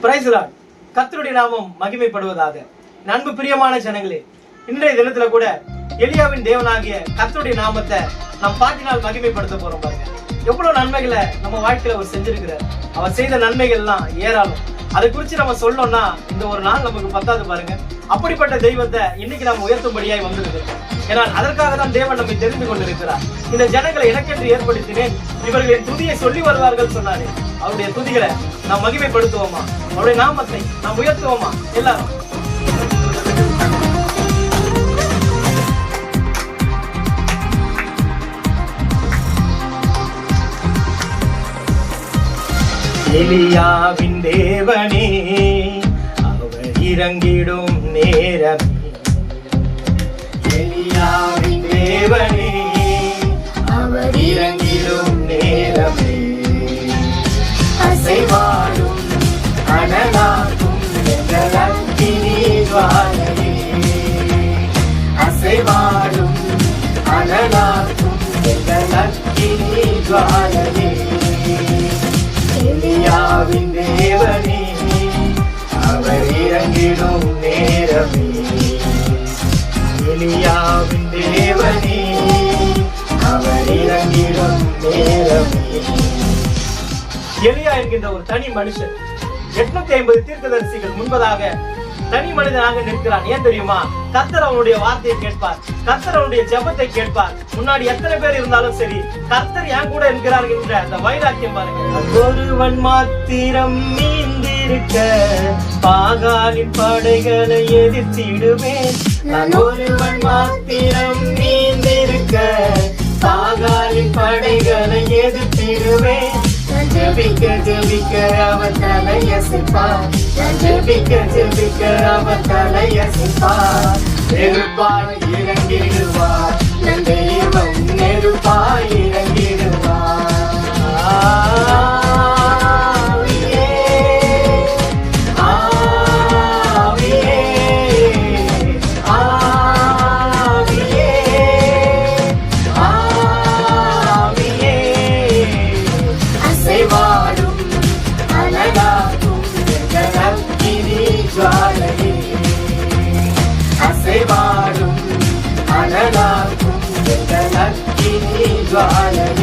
Price Lord. கர்த்தருடைய நாமம் மகிமைப்படுவதாக. அன்பு பிரியமான ஜனங்களே, இன்றைய தினத்துல கூட எலியாவின் தேவனாகிய கர்த்தருடைய நாமத்தை நம் பாட்டினால் மகிமைப்படுத்த போறோம். பாருங்க, எவ்வளவு நன்மைகளை நம்ம வாழ்க்கையில அவர் செஞ்சிருக்கிறார். அவர் செய்த நன்மைகள் எல்லாம் ஏராளம். அதை குறிச்சு நம்ம சொல்லணும்னா இந்த ஒரு நாள் நமக்கு பத்தாது. பாருங்க, அப்படிப்பட்ட தெய்வத்தை இன்னைக்கு நாம் உயர்த்தும்படியாய் வந்திருக்கிறோம். ஏனால் அதற்காக தான் தேவன் நம்மை தெரிந்து கொண்டிருக்கிறார். இந்த ஜனங்களை எனக்கென்று ஏற்படுத்தினேன், இவர்களின் துதியை சொல்லி வருவார்கள் சொன்னாரே. அவருடைய துதிகளை நாம் மகிமைப்படுத்துவோமா? அவருடைய நாமத்தை நாம் உயர்த்துவோமா? எல்லாரும் எலியாவின் தேவனே, அவர் இறங்கிடும் நேரமே. எலியாவின் தேவனே, அவர் இறங்கிடும் நேரமே. அசைவாடும் அனலாகும் எங்கள் அக்கினி ஜுவாலையே. அசைவாடும் அனலாகும் எங்கள் அக்கினி ஜுவாலையே. எலியாவின் தேவனே, அவர் இறங்கிடும் நேரமே. எலியாவின் தேவனே, அவர் இறங்கிடும் நேரமே. எலியா என்கின்ற ஒரு தனி மனுஷன் 850 தீர்க்கதரிசிகள் முன்பதாக தனி மனிதனாக நிற்கிறான். ஏன் தெரியுமா? கர்த்தர் அவனுடைய வார்த்தையை கேட்பார், கர்த்தர் அவனுடைய ஜெபத்தை கேட்பார். முன்னாடி எத்தனை பேர் இருந்தாலும் சரி, கர்த்தர் என் கூட இருக்கிறார் என்ற அந்த வைராக்கியம் பாருங்க. ஒருவன் மாத்திரம் மீந்திருக்க பாகாலின் படைகளை எதிர்த்திடுவேன். நான் ஒருவன் மாத்திரம் மீந்திருக்க பாகாலின் படைகளை எதிர்த்திடுவேன். ஜெபிக்க ஜெபிக்க அவர் தலையசைப்பார். ஜெபிக்க ஜெபிக்க அவர் தலையசைப்பார். நெருப்பாய் இறங்கிடுவார் நம் தெய்வம், நெருப்பாய் இறங்கிடுவார். அசைவாடும் அனலாகும் எங்கள் அக்கினி ஜுவாலையே.